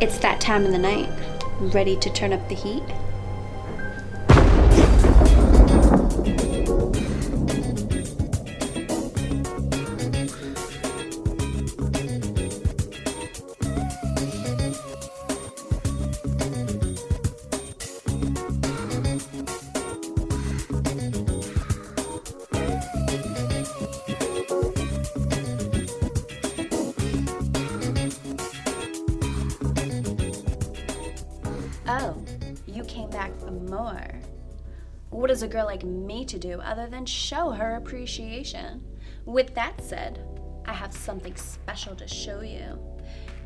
It's that time of the night. Ready to turn up the heat? Oh, you came back for more. What is a girl like me to do other than show her appreciation? With that said, I have something special to show you.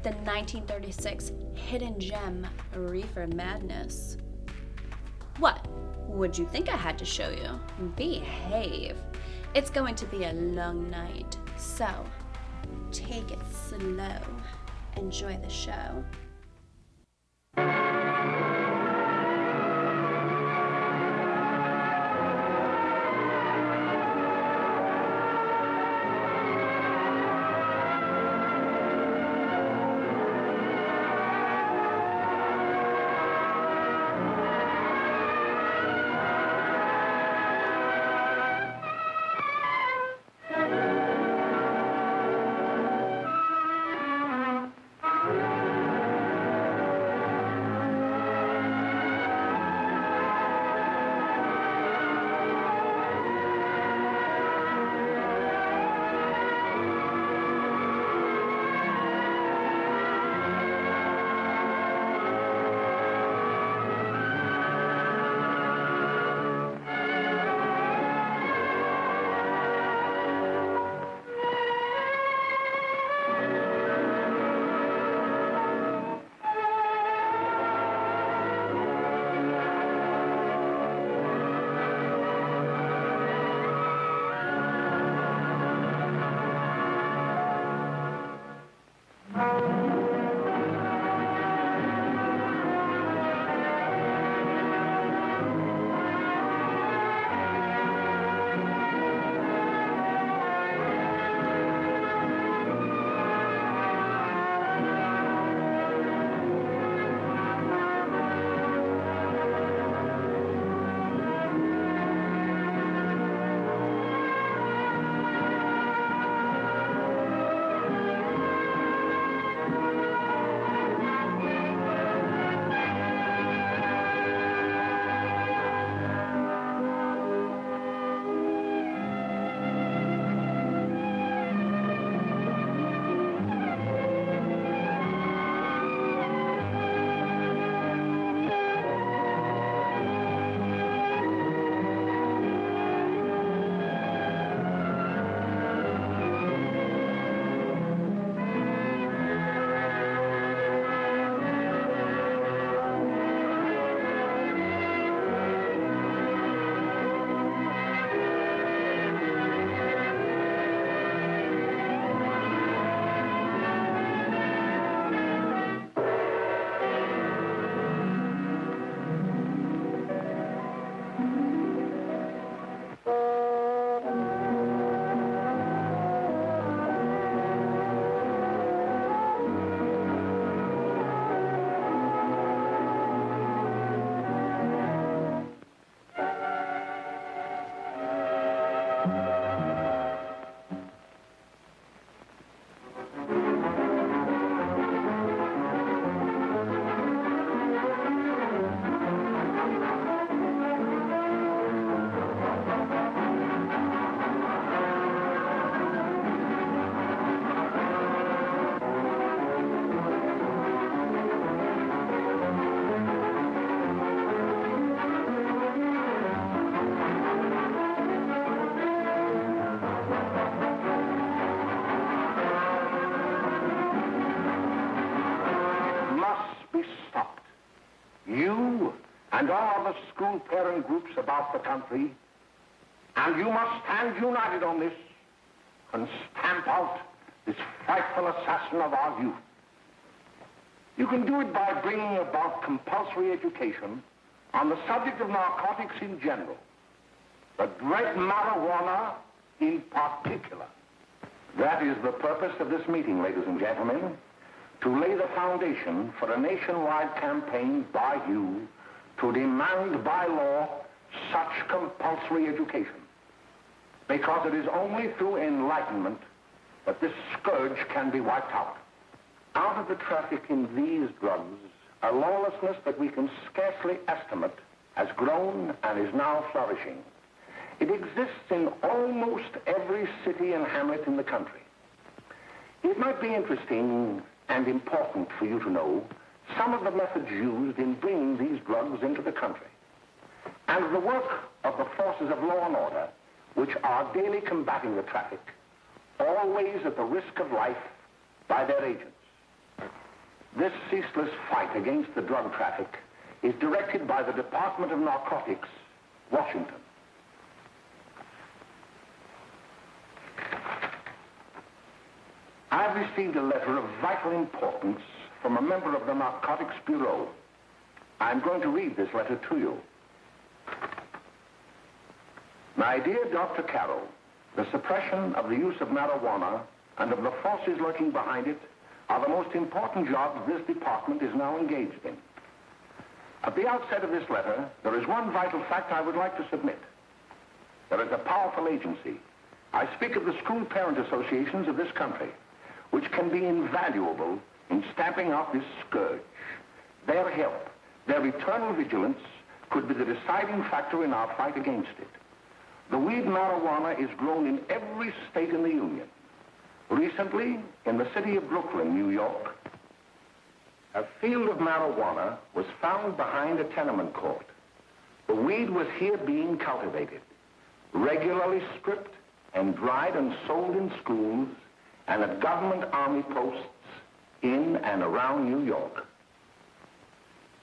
The 1936 hidden gem, Reefer Madness. What? Would you think I had to show you? Behave. It's going to be a long night, so take it slow. Enjoy the show. You and all other school parent groups about the country, and you must stand united on this and stamp out this frightful assassin of our youth. You can do it by bringing about compulsory education on the subject of narcotics in general, the dread marijuana in particular. That is the purpose of this meeting, ladies and gentlemen. to lay the foundation for a nationwide campaign by you to demand by law such compulsory education. Because it is only through enlightenment that this scourge can be wiped out. Out of the traffic in these drugs, a lawlessness that we can scarcely estimate has grown and is now flourishing. It exists in almost every city and hamlet in the country. It might be interesting and important for you to know some of the methods used in bringing these drugs into the country, and the work of the forces of law and order, which are daily combating the traffic, always at the risk of life, by their agents. This ceaseless fight against the drug traffic is directed by the Department of Narcotics, Washington. I've received a letter of vital importance from a member of the Narcotics Bureau. I'm going to read this letter to you. My dear Dr. Carroll, the suppression of the use of marijuana and of the forces lurking behind it are the most important jobs this department is now engaged in. At the outset of this letter, there is one vital fact I would like to submit. There is a powerful agency. I speak of the school parent associations of this country, which can be invaluable in stamping out this scourge. Their help, their eternal vigilance, could be the deciding factor in our fight against it. The weed marijuana is grown in every state in the Union. Recently, in the city of Brooklyn, New York, a field of marijuana was found behind a tenement court. The weed was here being cultivated, regularly stripped and dried and sold in schools and at government army posts in and around New York.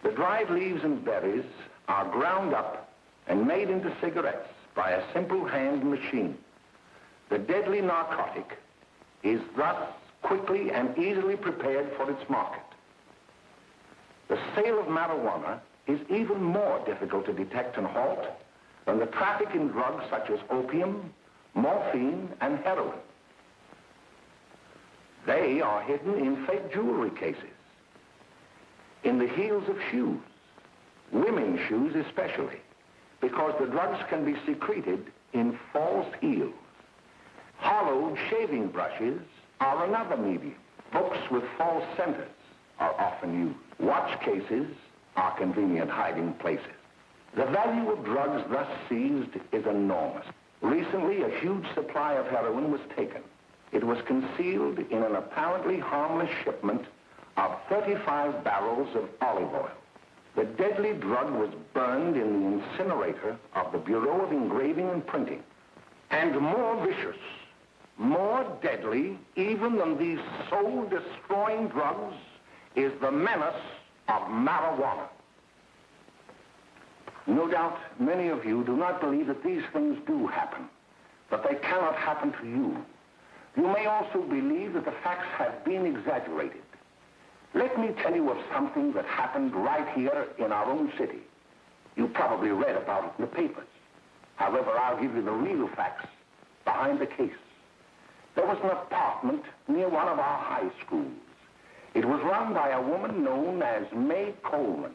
The dried leaves and berries are ground up and made into cigarettes by a simple hand machine. The deadly narcotic is thus quickly and easily prepared for its market. The sale of marijuana is even more difficult to detect and halt than the traffic in drugs such as opium, morphine, and heroin. They are hidden in fake jewelry cases, in the heels of shoes, women's shoes especially, because the drugs can be secreted in false heels. Hollowed shaving brushes are another medium. Books with false centers are often used. Watch cases are convenient hiding places. The value of drugs thus seized is enormous. Recently, a huge supply of heroin was taken. It was concealed in an apparently harmless shipment of 35 barrels of olive oil. The deadly drug was burned in the incinerator of the Bureau of Engraving and Printing. And more vicious, more deadly, even than these soul-destroying drugs, is the menace of marijuana. No doubt many of you do not believe that these things do happen, but they cannot happen to you. You may also believe that the facts have been exaggerated. Let me tell you of something that happened right here in our own city. You probably read about it in the papers. However, I'll give you the real facts behind the case. There was an apartment near one of our high schools. It was run by a woman known as May Coleman.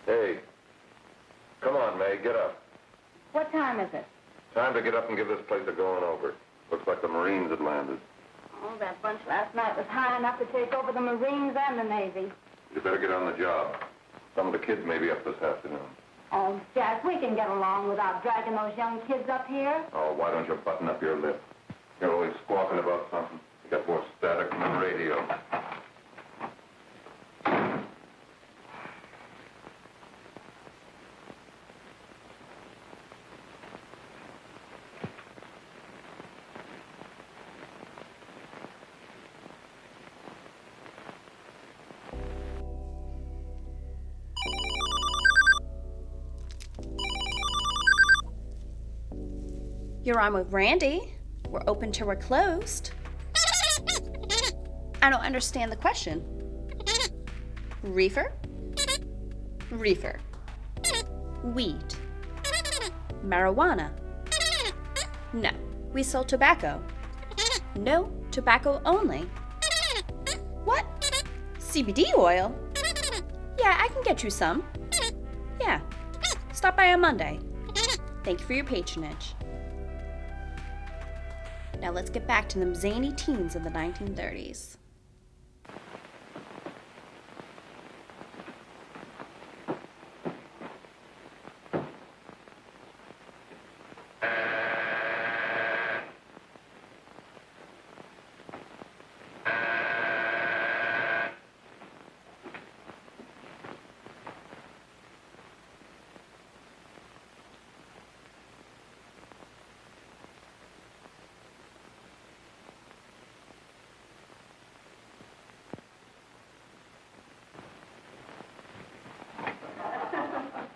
Hey, come on, May, get up. What time is it? Time to get up and give this place a going over. Looks like the Marines had landed. Oh, that bunch last night was high enough to take over the Marines and the Navy. You better get on the job. Some of the kids may be up this afternoon. Oh, Jack, we can get along without dragging those young kids up here. Oh, why don't you button up your lip? You're always squawking about something. You got more static than the radio. You're on with Randy. We're open till we're closed. I don't understand the question. Reefer? Reefer. Weed. Marijuana. No, we sell tobacco. No, tobacco only. What? CBD oil? Yeah, I can get you some. Yeah, stop by on Monday. Thank you for your patronage. Now let's get back to them zany teens of the 1930s.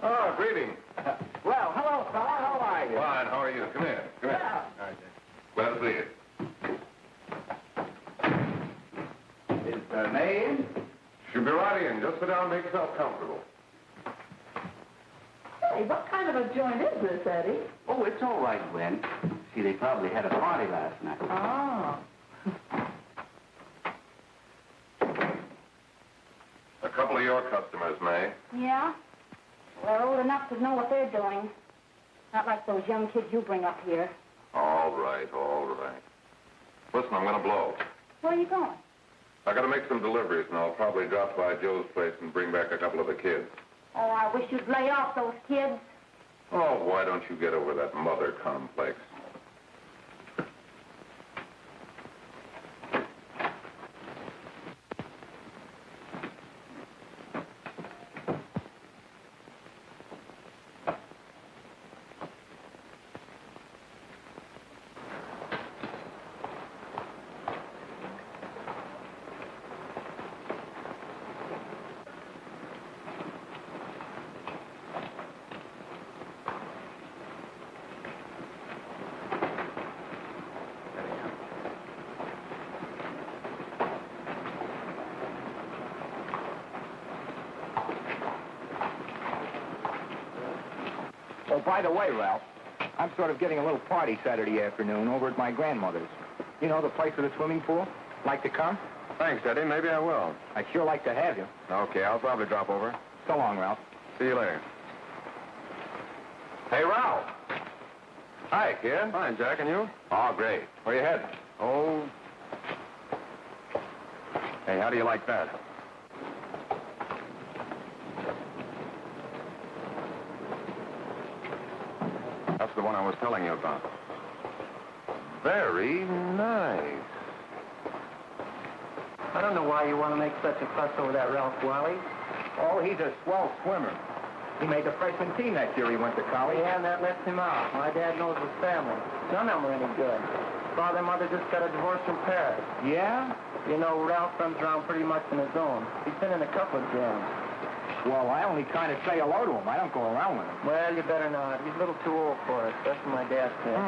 Oh, greetings. Well, hello, fella. How are you? Fine, how are you? Come here. Come here. Yeah. All right, glad to see you. Is the maid? She'll be right in. Just sit down and make yourself comfortable. Hey, what kind of a joint is this, Eddie? Oh, it's all right, Gwen. See, they probably had a party last night. Oh. A couple of your customers, May. Yeah? They're old enough to know what they're doing. Not like those young kids you bring up here. All right, all right. Listen, I'm going to blow. Where are you going? I got to make some deliveries, and I'll probably drop by Joe's place and bring back a couple of the kids. Oh, I wish you'd lay off those kids. Oh, why don't you get over that mother complex? Oh, by the way, Ralph, I'm sort of getting a little party Saturday afternoon over at my grandmother's. You know, the place with the swimming pool? Like to come? Thanks, Eddie. Maybe I will. I'd sure like to have you. Okay, I'll probably drop over. So long, Ralph. See you later. Hey, Ralph. Hi, kid. Fine, Jack, and you? Oh, great. Where you heading? Oh. Hey, how do you like that? That's the one I was telling you about. Very nice. I don't know why you want to make such a fuss over that Ralph Wally. Oh, he's a swell swimmer. He made the freshman team that year he went to college. Yeah, and that lets him out. My dad knows his family. None of them are any good. Father and mother just got a divorce from Paris. Yeah? You know, Ralph runs around pretty much on his own. He's been in a couple of jams. Well, I only kind of say hello to him. I don't go around with him. Well, you better not. He's a little too old for us. That's what my dad said.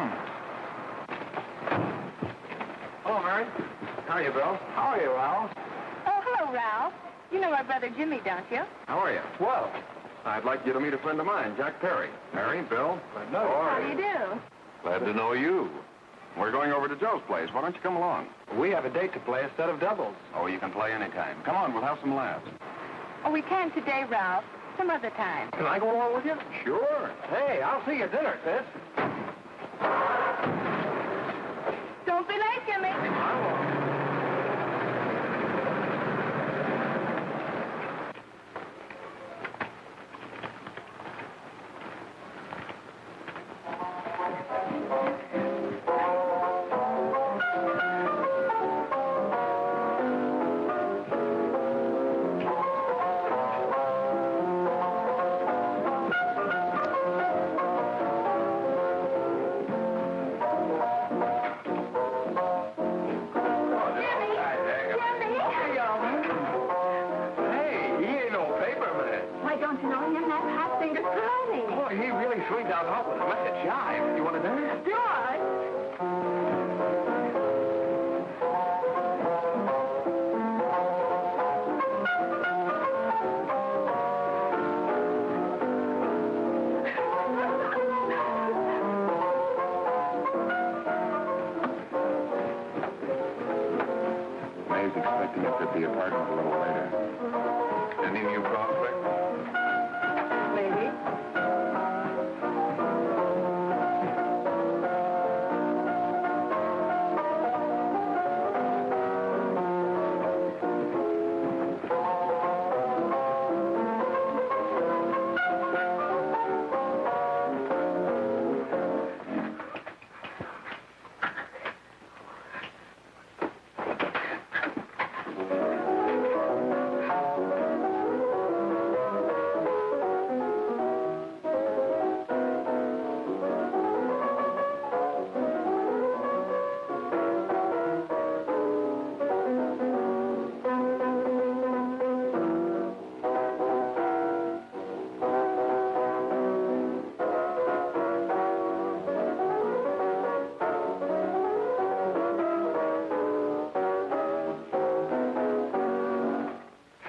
Hello, Mary. How are you, Bill? How are you, Ralph? Oh, hello, Ralph. You know my brother Jimmy, don't you? How are you? Well, I'd like you to meet a friend of mine, Jack Perry. Mary, Bill. How do you do? Glad to know you. We're going over to Joe's place. Why don't you come along? we have a date to play, a set of doubles. Oh, you can play anytime. Come on, we'll have some laughs. Oh, we can today, Ralph. Some other time. Can I go along with you? Sure. Hey, I'll see you at dinner, sis. Don't be late, Jimmy. you know him, that hot finger sliding. Boy, he really swings out hot with a wicked jive. You want to dance? George! May's expecting us at the apartment a little later. Any new prospects? Maybe.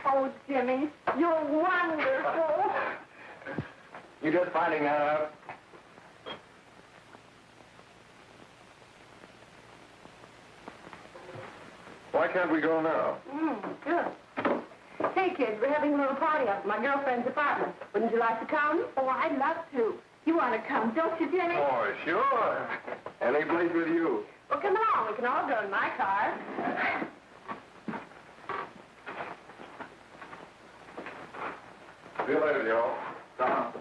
Oh, Jimmy, you're wonderful. You just finding that out? Why can't we go now? Good. Hey, kids, we're having a little party up at my girlfriend's apartment. Wouldn't you like to come? Oh, I'd love to. You want to come, don't you, Jimmy? Oh, sure. Any place with you. Well, come along. We can all go in my car. See you later, y'all. Down.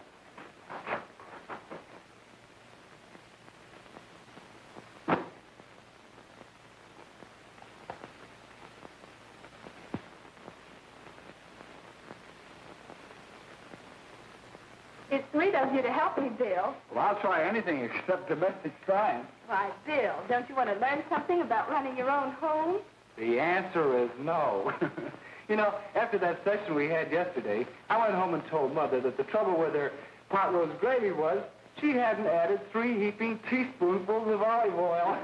It's sweet of you to help me, Bill. Well, I'll try anything except domestic science. Why, Bill, don't you want to learn something about running your own home? The answer is no. You know, after that session we had yesterday, I went home and told Mother that the trouble with her pot roast gravy was she hadn't added 3 heaping teaspoonfuls of olive oil.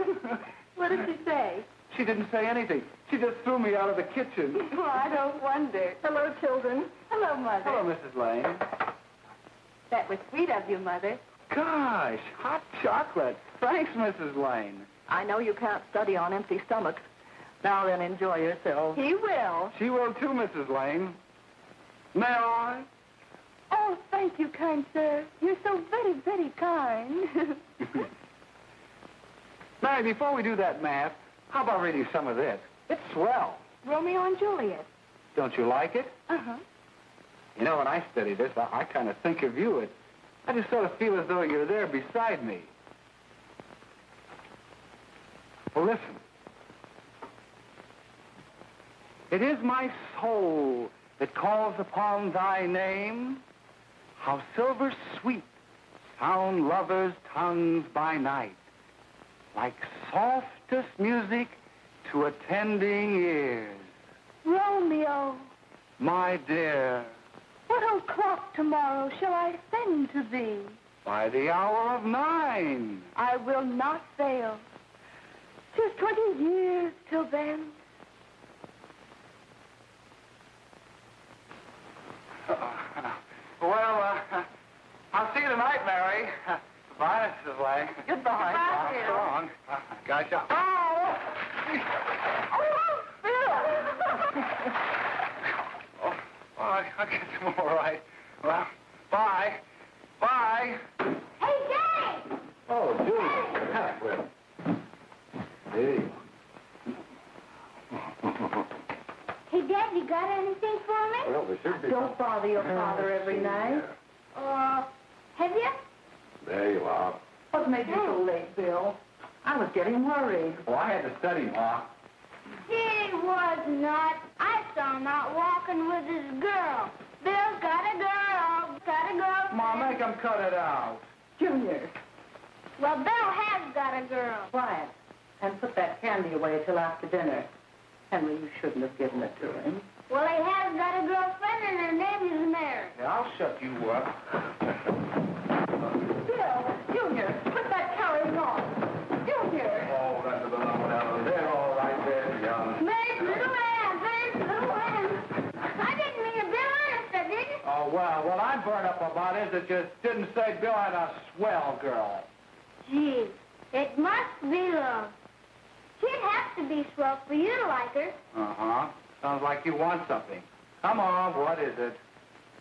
What did she say? She didn't say anything. She just threw me out of the kitchen. Well, I don't wonder. Hello, children. Hello, Mother. Hello, Mrs. Lane. That was sweet of you, Mother. Gosh, hot chocolate. Thanks, Mrs. Lane. I know you can't study on empty stomachs. Now then, enjoy yourselves. He will. She will too, Mrs. Lane. May I? Oh, thank you, kind sir. You're so very, very kind. Mary, before we do that math, how about reading some of this? It's swell. Romeo and Juliet. Don't you like it? Uh-huh. You know, when I study this, I kind of think of you. I just sort of feel as though you're there beside me. Well, listen. It is my soul that calls upon thy name. How silver sweet sound lovers' tongues by night, like softest music to attending ears. Romeo, My dear, what o'clock tomorrow shall I send to thee? by the hour of 9. I will not fail. 'Tis 20 years till then. Well, I'll see you tonight, Mary. Goodbye, Mrs. Lane. Goodbye. Goodbye, So Bill. long. Gosh, oh! Oh, Bill! Oh, I'll get some more right. Well, bye. Bye. Hey, Jay! Oh, Julie. Well, hey. Hey, Dad, you got anything for me? Well, there should be. Don't bother your father every night. Have you? There you are. What made you so late, Bill? I was getting worried. Well, I had to study, Ma. He was not. I saw him out walking with his girl. Bill's got a girl. Got a girl. Ma, make him cut it out. Junior, Well, Bill has got a girl. quiet. And put that candy away till after dinner. Henry, you shouldn't have given it to him. Well, he has got a girlfriend, and her name is Mary. Yeah, I'll shut you up. Bill, Junior, put that carrying on. Junior. Oh, that's the number down there. All right there, young. Mary's little hand, Mary's little hand. I didn't mean to Bill honest, I didn't. Oh, well, what I'm burned up about is that you didn't say Bill had a swell girl. Gee, it must be love. She'd have to be swell for you to like her. Uh-huh. Sounds like you want something. Come on, what is it?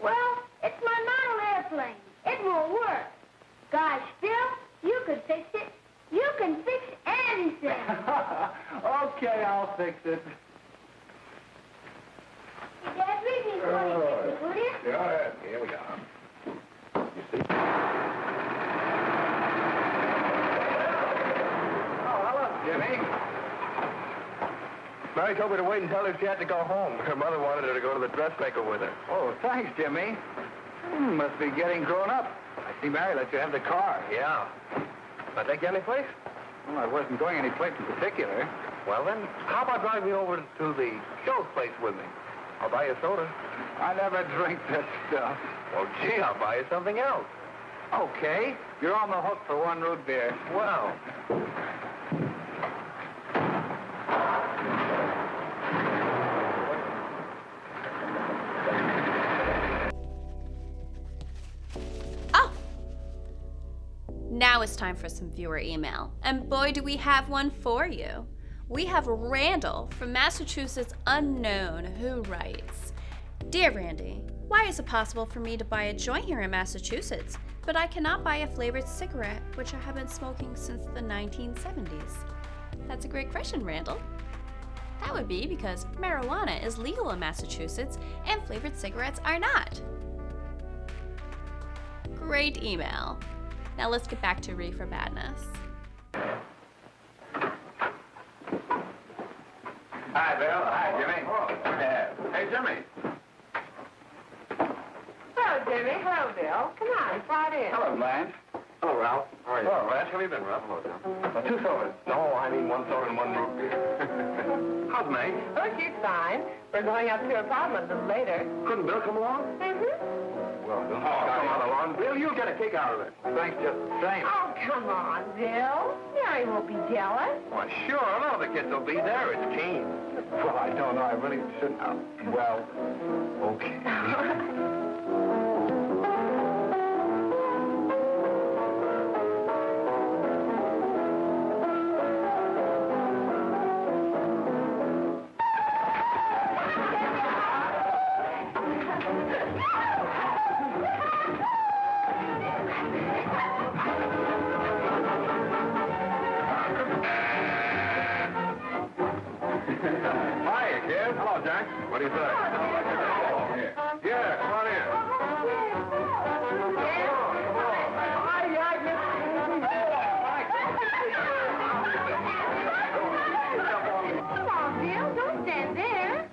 Well, it's my model airplane. It won't work. Gosh, Bill, you could fix it. You can fix anything. Okay, I'll fix it. Hey, Dad, read me for you, will you? Yeah, here we are. You see? Oh, hello, Jimmy. Mary told me to wait and tell her she had to go home. Her mother wanted her to go to the dressmaker with her. Oh, thanks, Jimmy. Must be getting grown up. I see Mary let you have the car. Yeah. I take you any place? Well, I wasn't going any place in particular. Well, then, how about driving me over to the show's place with me? I'll buy you a soda. I never drink that stuff. Well, gee, I'll buy you something else. Okay. You're on the hook for one root beer. Well. Oh! Now it's time for some viewer email. And boy, do we have one for you. We have Randall from Massachusetts Unknown who writes, Dear Randy, why is it possible for me to buy a joint here in Massachusetts, but I cannot buy a flavored cigarette, which I have been smoking since the 1970s? That's a great question, Randall. That would be because marijuana is legal in Massachusetts and flavored cigarettes are not. Great email. Now let's get back to Reefer Madness. Hi, Bill. Hi, Jimmy. Hey, Jimmy. Hello, Jimmy. Hello, Bill. Come on, slide in. Hello, Blanche. Hello, Ralph. How are you? Hello, Ralph. How have you been, Ralph? Hello, John. 2 sodas. No, I mean 1 soda and 1 root beer. How's May? Oh, she's fine. We're going up to her apartment a little later. Couldn't Bill come along? Mm-hmm. Well, don't come on along. Bill, you'll get a kick out of it. Thanks just the same. Oh, come on, Bill. Mary won't be jealous. Why, sure. None of the kids will be there. It's keen. Well, I don't know. I really shouldn't. Well, okay. Hiya, kid. Hello, Jack. What do you say? Oh, here. Yeah, come on in. Come on, Bill. Don't stand there.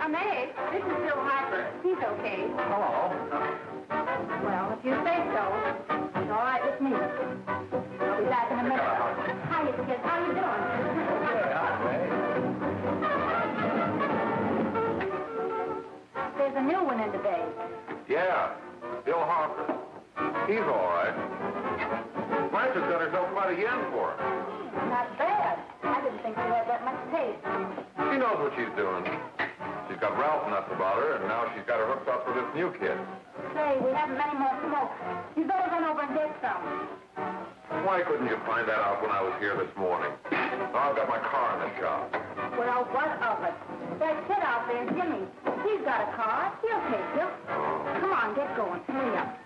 Hi, Meg. This is Bill Harper. He's okay. Hello. Well, if you say so, it's all right with me. I'll be back in a minute. Hi, kids. How you doing? There's a new one in today. Yeah, Bill Harper. He's all right. Blanche has got herself quite a yen for him. Not bad. I didn't think she had that much taste. She knows what she's doing. She's got Ralph nuts about her, and now she's got her hooked up with this new kid. Say, we haven't many more smokes. You better run over and get some. Why couldn't you find that out when I was here this morning? Now I've got my car in the shop. Well, what of it? That kid out there, Jimmy, he's got a car. He'll take you. Come on, get going. Hurry up.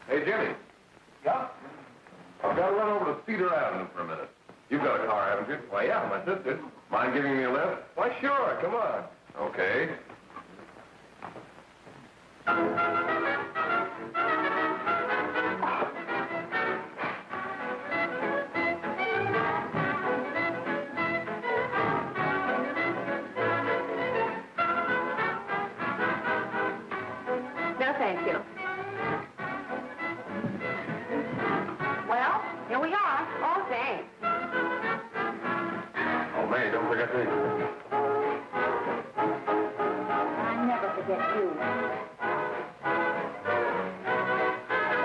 Hey, Jimmy. Yeah? I've got to run over to Cedar Avenue for a minute. You've got a car, haven't you? Why, yeah, my sister. Mind giving me a lift? Why, sure. Come on. Okay. May, don't forget these. I never forget you.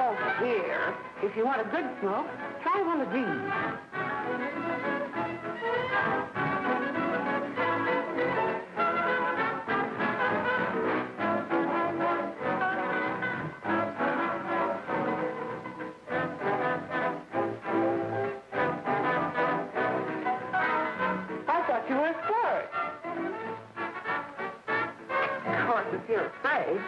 Oh, here. If you want a good smoke, try one of these. I thought you were a flirt. Of course, if you're afraid.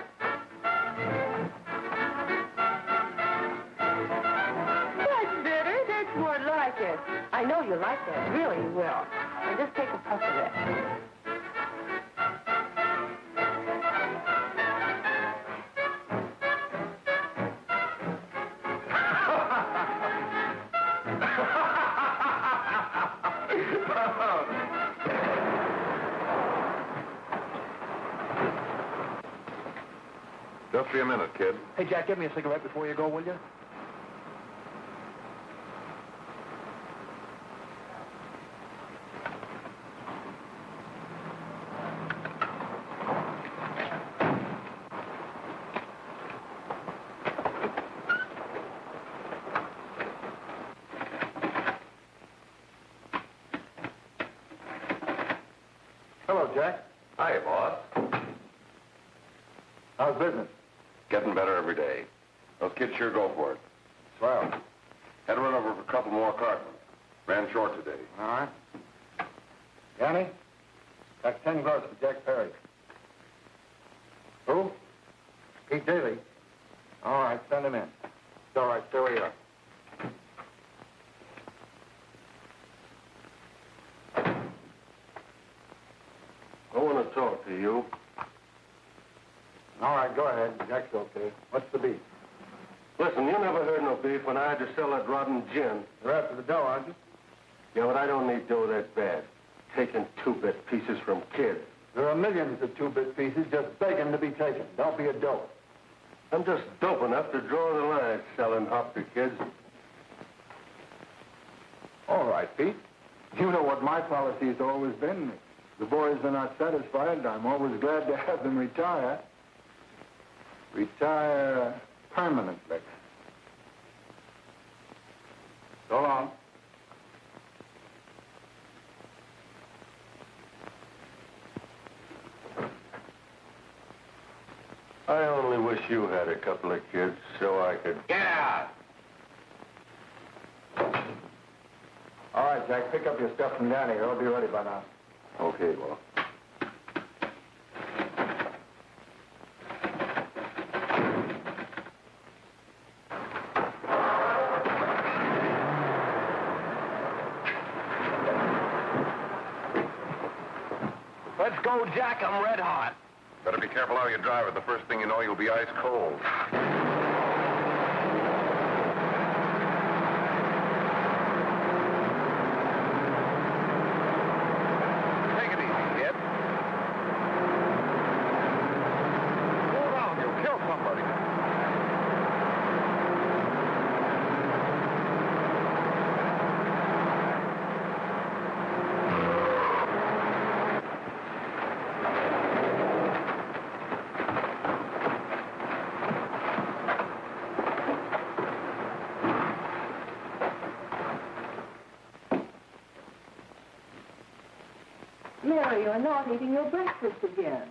That's bitter. That's more like it. I know you like that. Really, you will. Now just take a puff of that. Just be a minute, kid. Hey, Jack, give me a cigarette before you go, will you? Hello, Jack. Hi, boss. How's business? Getting better every day. Those kids sure go for it. Swell. Had to run over for a couple more cartons. Ran short today. All right. Yanni, that's 10 gross for Jack Perry. Who? Pete Daly. All right, send him in. It's all right, stay where you are. I want to talk to you. All right, go ahead. Jack's okay. What's the beef? Listen, you never heard no beef when I had to sell that rotten gin. You're after the dough, aren't you? Yeah, but I don't need dough that bad. Taking two-bit pieces from kids. There are millions of two-bit pieces just begging to be taken. Don't be a dope. I'm just dope enough to draw the line selling hop to kids. All right, Pete. You know what my policy has always been. If the boys are not satisfied, I'm always glad to have them retire. Retire permanently. So long. I only wish you had a couple of kids so I could... Get out! All right, Jack, pick up your stuff from Danny. It'll be ready by now. Okay, well. Let's go, Jack. I'm red hot. Better be careful how you drive it. The first thing you know, you'll be ice cold. Take it easy, kid. Go around, you'll kill somebody. Mary, you're not eating your breakfast again.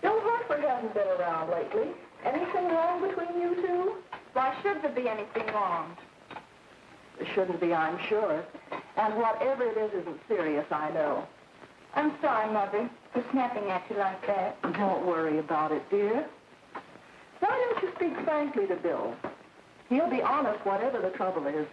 Bill Harper hasn't been around lately. Anything wrong between you two? Why should there be anything wrong? There shouldn't be, I'm sure. And whatever it is isn't serious, I know. I'm sorry, Mother, for snapping at you like that. Don't worry about it, dear. Why don't you speak frankly to Bill? He'll be honest whatever the trouble is.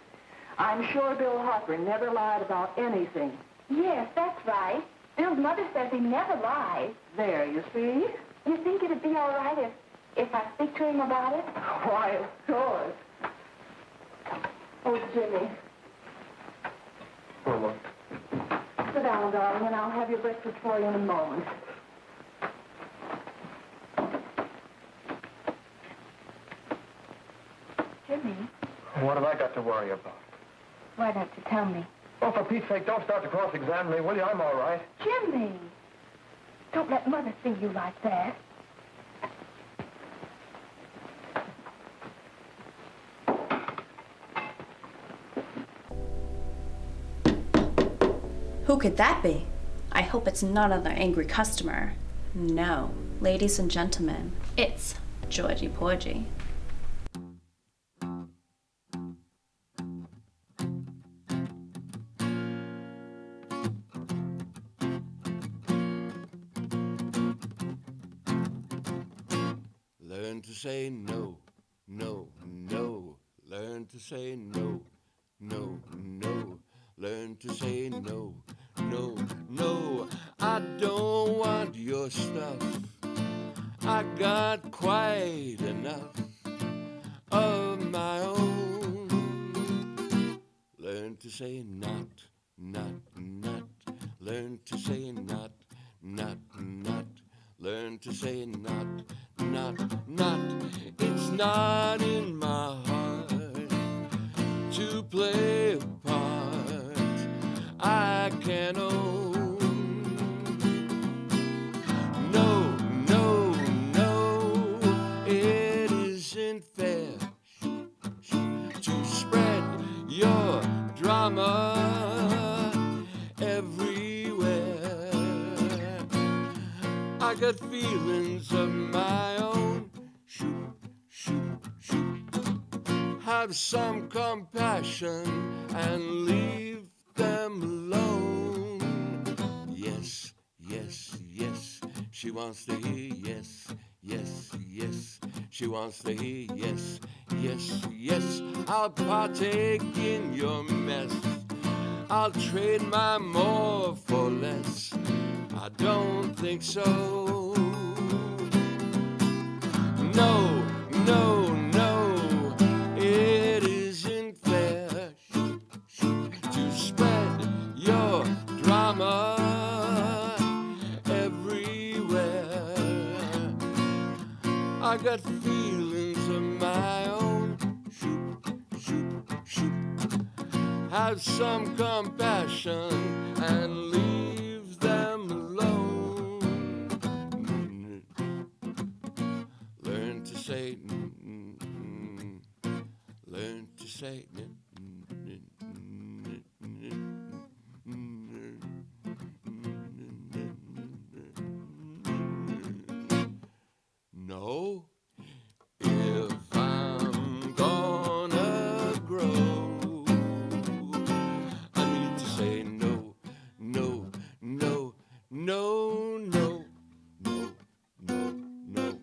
I'm sure Bill Harper never lied about anything. Yes, that's right. Bill's mother says he never lies. There, you see? You think it'd be all right if I speak to him about it? Why, of course. Oh, Jimmy. Oh, Sit down, darling, and I'll have your breakfast for you in a moment. Jimmy, what have I got to worry about? why don't you tell me? Oh, for Pete's sake, don't start to cross-examine me, will you? I'm all right. Jimmy, don't let Mother see you like that. Who could that be? I hope it's not another angry customer. No, ladies and gentlemen, it's Georgie Porgy. Learn to say no, no, no. Learn to say no, no, no. Learn to say no, no, no. I don't want your stuff. I got quite enough of my own. Learn to say not, not, not. Learn to say not, not, not. Learn to say not, not, not. It's not in my heart to play a part I can own. No, no, no, it isn't fair to spread your drama everywhere. I got feelings of my own. Shoot, shoot, shoot. Have some compassion and leave them alone. Yes, yes, yes. She wants to hear yes, yes, yes. She wants to hear yes, yes, yes. I'll partake in your mess. I'll trade my more for less. I don't think so. No, no, no, it isn't fair to spread your drama everywhere. I got feelings of my own. Shoot, shoot, shoot. Have some compassion and leave them alone. Learn to say, learn to say, no. If I'm gonna grow, I need to say no, no, no, no, no, no, no, no.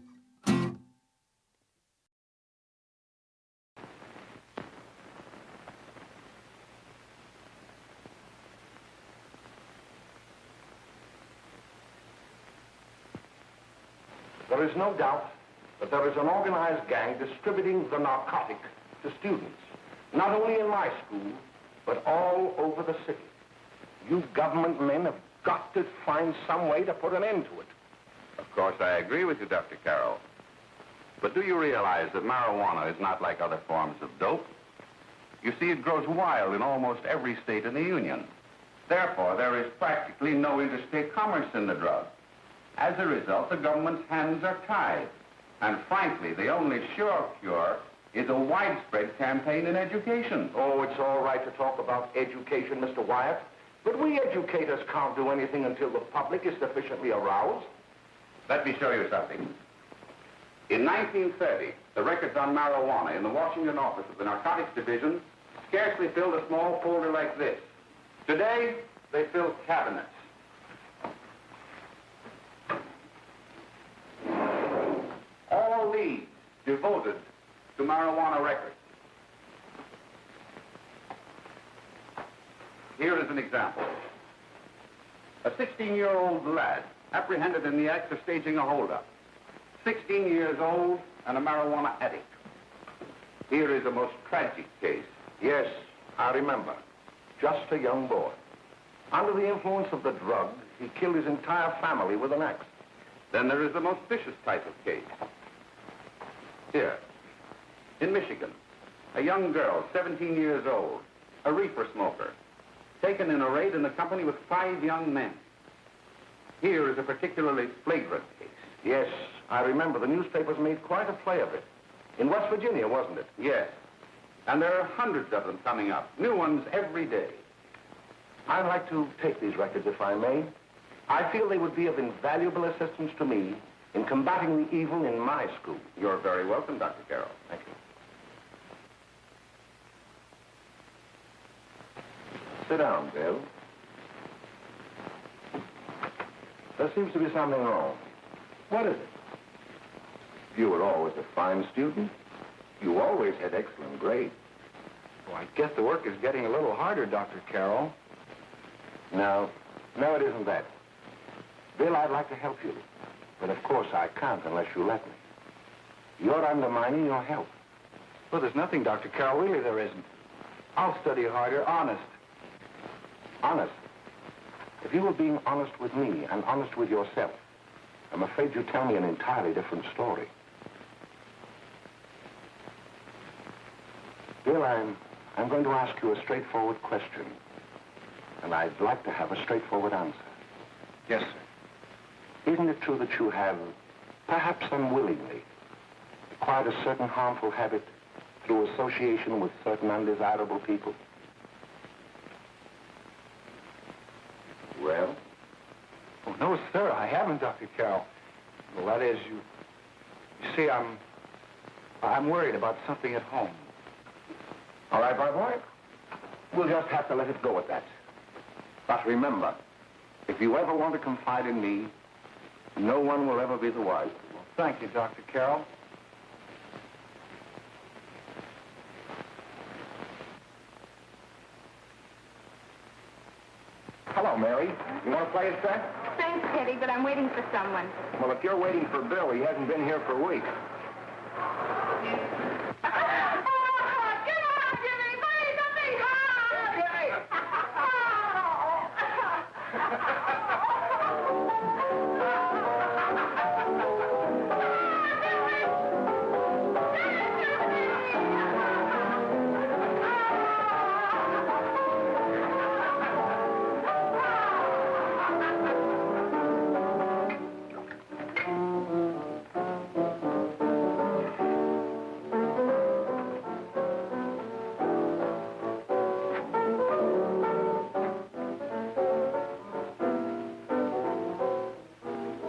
There is no doubt that there is an organized gang distributing the narcotic to students, not only in my school, but all over the city. You government men have got to find some way to put an end to it. Of course, I agree with you, Dr. Carroll. But do you realize that marijuana is not like other forms of dope? You see, it grows wild in almost every state in the Union. Therefore, there is practically no interstate commerce in the drug. As a result, the government's hands are tied. And frankly, the only sure cure is a widespread campaign in education. Oh, it's all right to talk about education, Mr. Wyatt, but we educators can't do anything until the public is sufficiently aroused. Let me show you something. In 1930, the records on marijuana in the Washington office of the Narcotics Division scarcely filled a small folder like this. Today, they fill cabinets. All these devoted to marijuana records. Here is an example. A 16-year-old lad apprehended in the act of staging a holdup. 16 years old and a marijuana addict. Here is a most tragic case. Yes, I remember. Just a young boy. Under the influence of the drug, he killed his entire family with an axe. Then there is the most vicious type of case. Here, in Michigan, a young girl, 17 years old, a reefer smoker, taken in a raid in the company with 5 young men. Here is a particularly flagrant case. Yes, I remember. The newspapers made quite a play of it. In West Virginia, wasn't it? Yes. And there are hundreds of them coming up, new ones every day. I'd like to take these records, if I may. I feel they would be of invaluable assistance to me in combating the evil in my school. You're very welcome, Dr. Carroll. Thank you. Sit down, Bill. There seems to be something wrong. What is it? You were always a fine student. You always had excellent grades. Well, I guess the work is getting a little harder, Dr. Carroll. No, it isn't that. Bill, I'd like to help you. But of course I can't unless you let me. You're undermining your health. Well, there's nothing, Dr. Carroll. Really, there isn't. I'll study harder, honest. Honest? If you were being honest with me and honest with yourself, I'm afraid you'd tell me an entirely different story. Bill, I'm going to ask you a straightforward question. And I'd like to have a straightforward answer. Yes, sir. Isn't it true that you have, perhaps unwillingly, acquired a certain harmful habit through association with certain undesirable people? Well? Oh, no, sir, I haven't, Dr. Carroll. Well, that is, you see, I'm worried about something at home. All right, my boy. We'll just have to let it go at that. But remember, if you ever want to confide in me, no one will ever be the wiser. Well, thank you, Dr. Carroll. Hello, Mary. You want to play a set? Thanks, Teddy, but I'm waiting for someone. Well, if you're waiting for Bill, he hasn't been here for weeks.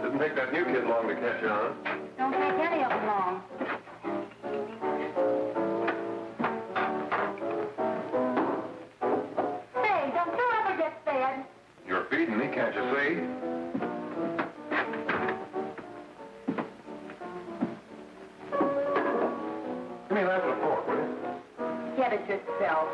Didn't take that new kid long to catch on. Don't take any of them long. Hey, don't you ever get fed? You're feeding me, can't you see? Give me that and a fork, will you? Get it yourself.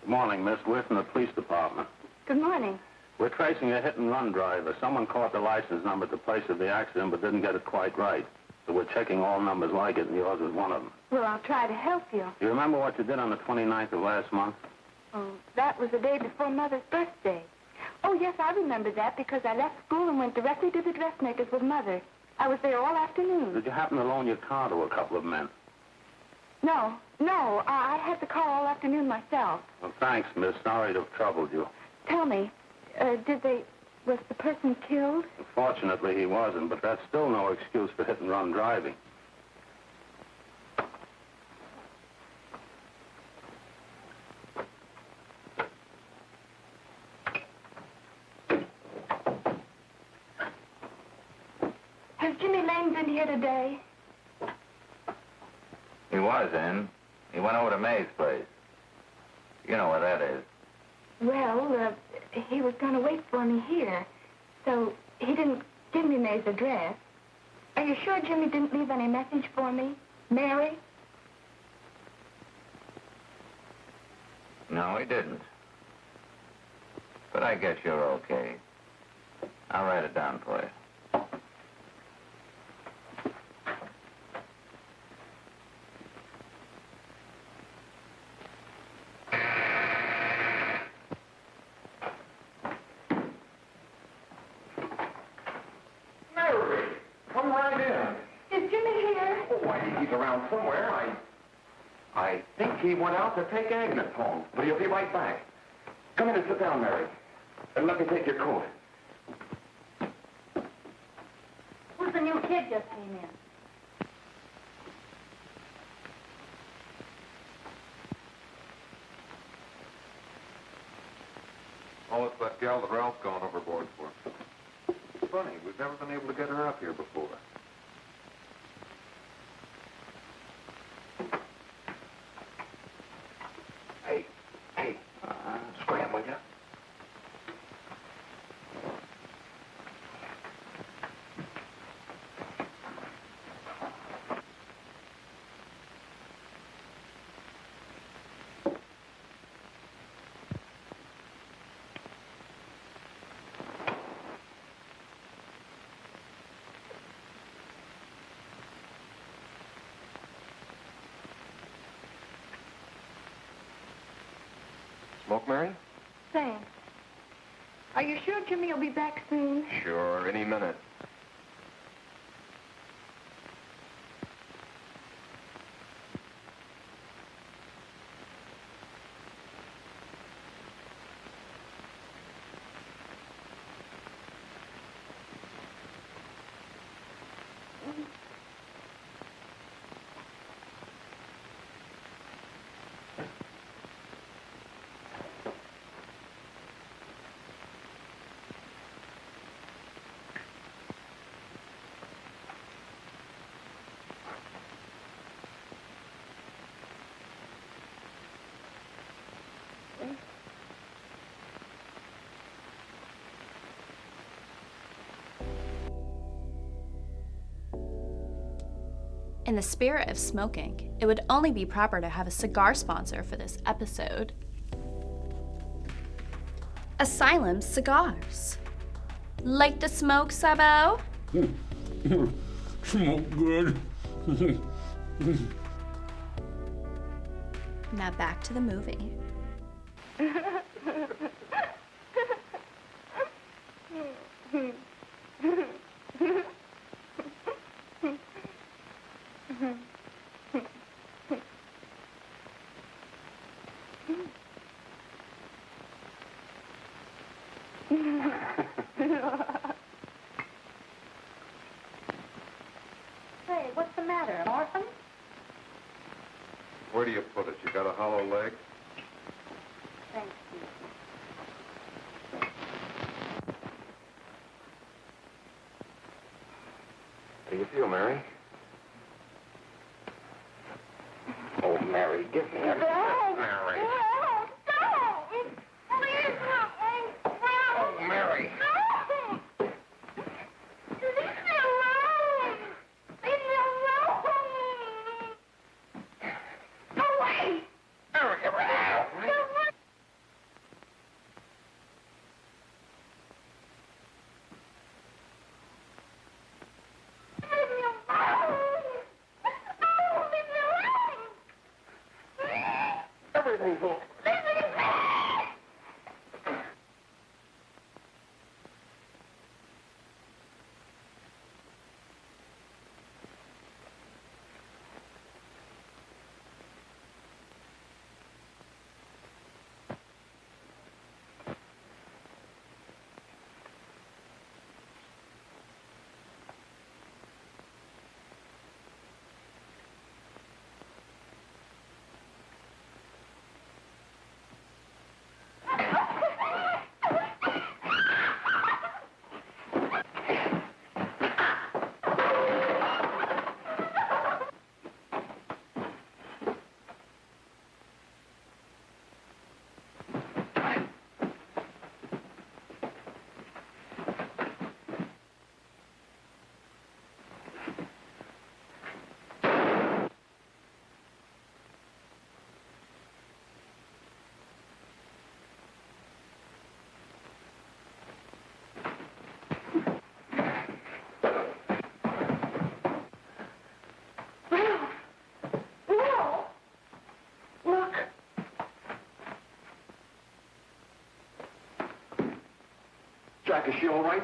Good morning, Miss. We're from the police department. Good morning. We're tracing a hit-and-run driver. Someone caught the license number at the place of the accident but didn't get it quite right. So we're checking all numbers like it, and yours is one of them. Well, I'll try to help you. You remember what you did on the 29th of last month? Oh, that was the day before Mother's birthday. Oh, yes, I remember that because I left school and went directly to the dressmaker's with Mother. I was there all afternoon. Did you happen to loan your car to a couple of men? No, I had the car all afternoon myself. Well, thanks, miss. Sorry to have troubled you. Tell me, was the person killed? Fortunately, he wasn't, but that's still no excuse for hit-and-run driving. Has Jimmy Lane been here today? He was in. He went over to May's place. You know where that is. Well, he was going to wait for me here, so he didn't give me May's address. Are you sure Jimmy didn't leave any message for me? Mary? No, he didn't. But I guess you're okay. I'll write it down for you. Mary, come right in. Is Jimmy here? Oh, I think he's around somewhere. I think he went out to take Agnes home, but he'll be right back. Come in and sit down, Mary. And let me take your coat. Who's the new kid just came in? Oh, it's that gal that Ralph gone overboard for. Funny, we've never been able to get her up here before. Hey, scram, will you? Smoke, Mary? Thanks. Are you sure Jimmy will be back soon? Sure, any minute. In the spirit of smoking, it would only be proper to have a cigar sponsor for this episode. Asylum Cigars. Like the smoke, Sabo? Smoke good. Now back to the movie. Say, what's the matter, an orphan? Where do you put it? You got a hollow leg? Thanks, How do you feel, Mary? Oh, Mary, give me a... Mary. Oh, Mary. Everything's all... Jack, is she all right?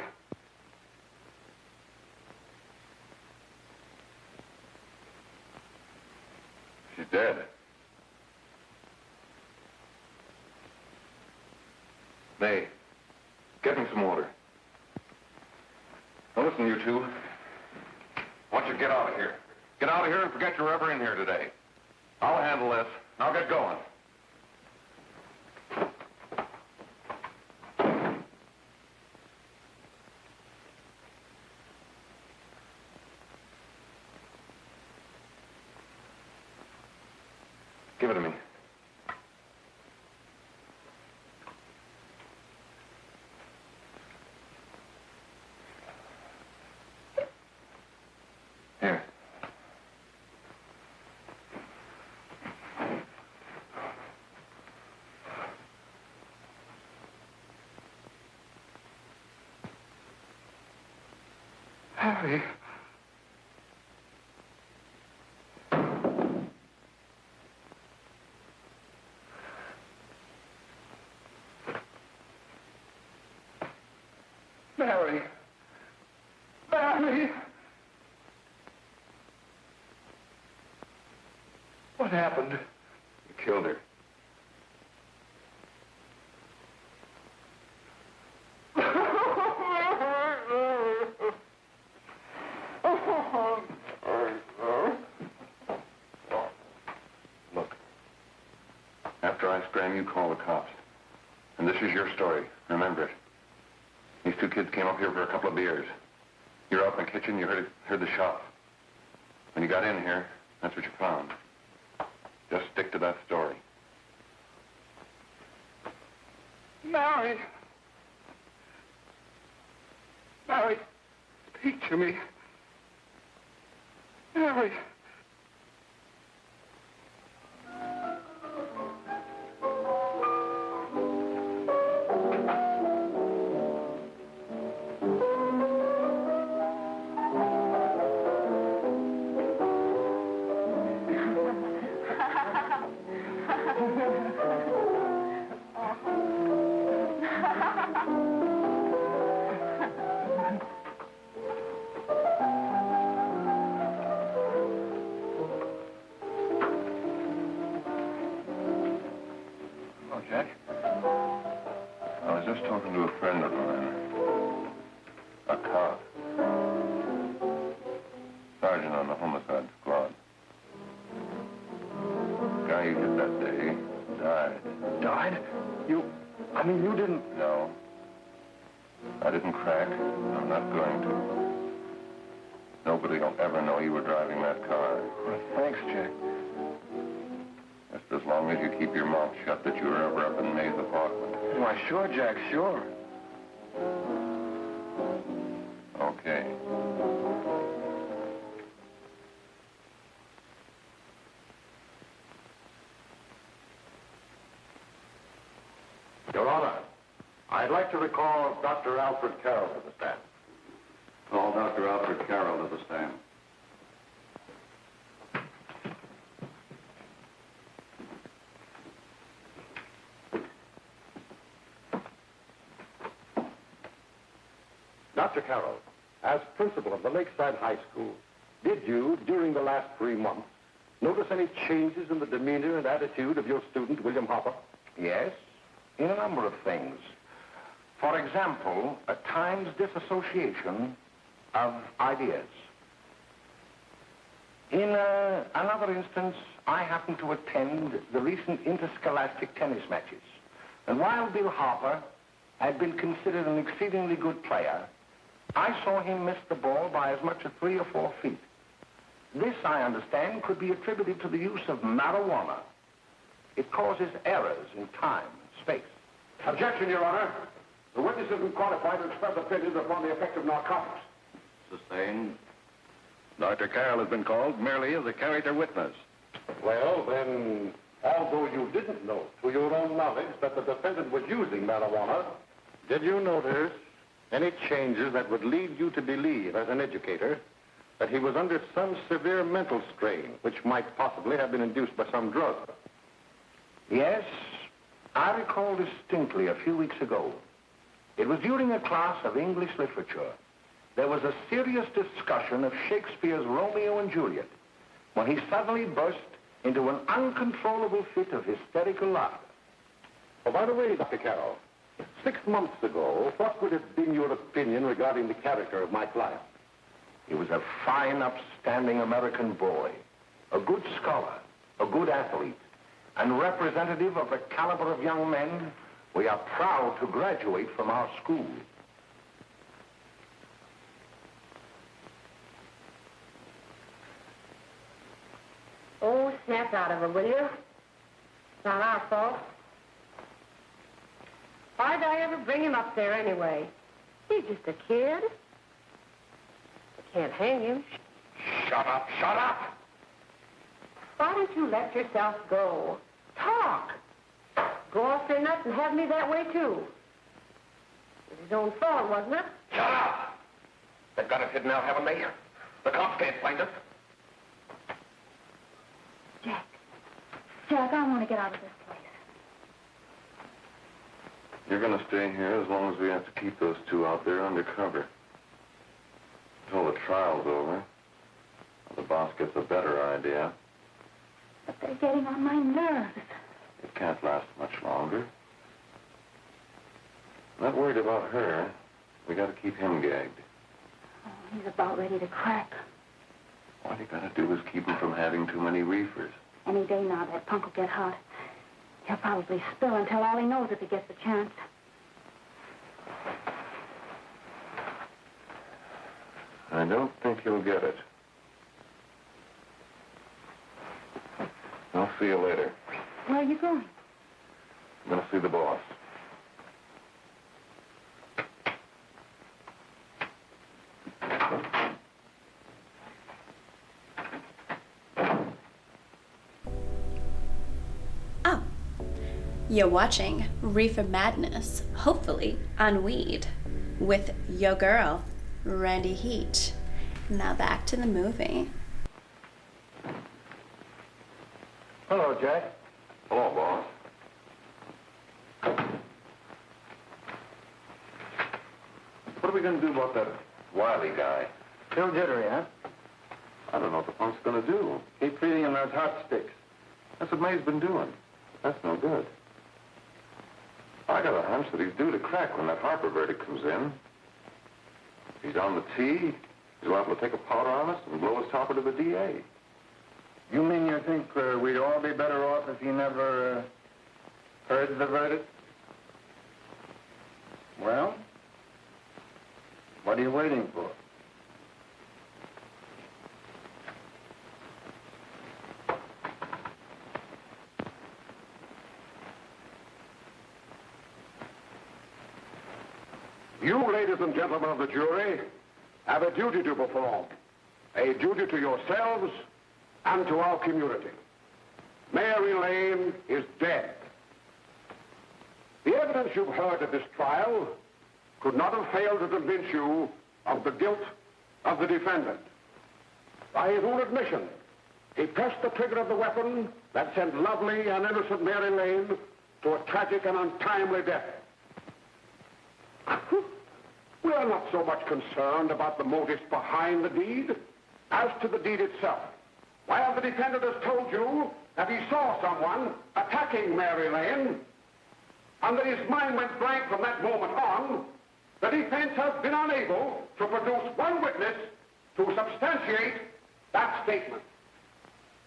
She's dead. May, get me some water. Now listen, you two. I want you to get out of here. Get out of here and forget you're ever in here today. I'll handle this. Now get going. Give it to me. Here. Harry. Mary. Mary. What happened? You killed her. Look. After I scram, you call the cops. And this is your story. Remember it. These two kids came up here for a couple of beers. You were out in the kitchen, you heard the shot. When you got in here, that's what you found. Just stick to that story. Mary. Mary, speak to me. Mary. Oh, Jack. I was just talking to a friend of mine. A cop. Sergeant on the homicide squad. Guy you hit that day died. Died? You didn't... No. I didn't crack. I'm not going to. Nobody will ever know you were driving that car. Well, thanks, Jack. Just as long as you keep your mouth shut that you were ever up in May's apartment. Why, sure, Jack, sure. Okay. Your Honor, I'd like to recall Dr. Alfred Carroll to the stand. Call Dr. Alfred Carroll to the stand. Dr. Carroll, as principal of the Lakeside High School, did you, during the last 3 months, notice any changes in the demeanor and attitude of your student, William Hopper? Yes, in a number of things. For example, at times disassociation of ideas. In another instance, I happened to attend the recent interscholastic tennis matches. And while Bill Hopper had been considered an exceedingly good player, I saw him miss the ball by as much as 3 or 4 feet. This, I understand, could be attributed to the use of marijuana. It causes errors in time and space. Objection, Your Honor. The witness isn't qualified to express opinions upon the effect of narcotics. Sustained. Dr. Carroll has been called merely as a character witness. Well, then, although you didn't know to your own knowledge that the defendant was using marijuana, did you notice any changes that would lead you to believe, as an educator, that he was under some severe mental strain, which might possibly have been induced by some drug? Yes, I recall distinctly a few weeks ago, It was during a class of English literature. There was a serious discussion of Shakespeare's Romeo and Juliet when he suddenly burst into an uncontrollable fit of hysterical laughter. Oh, by the way, Dr. Carroll, 6 months ago, what would have been your opinion regarding the character of my client? He was a fine, upstanding American boy, a good scholar, a good athlete, and representative of the caliber of young men we are proud to graduate from our school. Oh, snap out of her, will you? It's not our fault. Why'd I ever bring him up there anyway? He's just a kid. I can't hang him. Shut up, shut up! Why don't you let yourself go? Talk. Go off your nut and have me that way, too. It was his own fault, wasn't it? Shut up! They've got us hidden out, haven't they? The cops can't find us. Jack, I want to get out of this place. You're going to stay here as long as we have to keep those two out there undercover. Until the trial's over. The boss gets a better idea. But they're getting on my nerves. It can't last much longer. Not worried about her. We got to keep him gagged. Oh, he's about ready to crack. All you got to do is keep him from having too many reefers. Any day now, that punk will get hot. He'll probably spill and tell all he knows if he gets the chance. I don't think he'll get it. I'll see you later. Where are you going? I'm going to see the boss. Oh, you're watching Reefer Madness, hopefully on weed, with your girl, Randy Heat. Now back to the movie. Hello, Jack. Hello, boss. What are we going to do about that Wiley guy? Still jittery, huh? I don't know what the punk's going to do. Keep feeding him those hot sticks. That's what May's been doing. That's no good. I got a hunch that he's due to crack when that Harper verdict comes in. He's on the tee. He's liable to take a powder on us and blow his topper to the DA. You mean you think we'd all be better off if he never heard the verdict? Well, what are you waiting for? You, ladies and gentlemen of the jury, have a duty to perform. A duty to yourselves and to our community. Mary Lane is dead. The evidence you've heard at this trial could not have failed to convince you of the guilt of the defendant. By his own admission, he pressed the trigger of the weapon that sent lovely and innocent Mary Lane to a tragic and untimely death. We are not so much concerned about the motives behind the deed as to the deed itself. While the defendant has told you that he saw someone attacking Mary Lane and that his mind went blank from that moment on, the defense has been unable to produce one witness to substantiate that statement.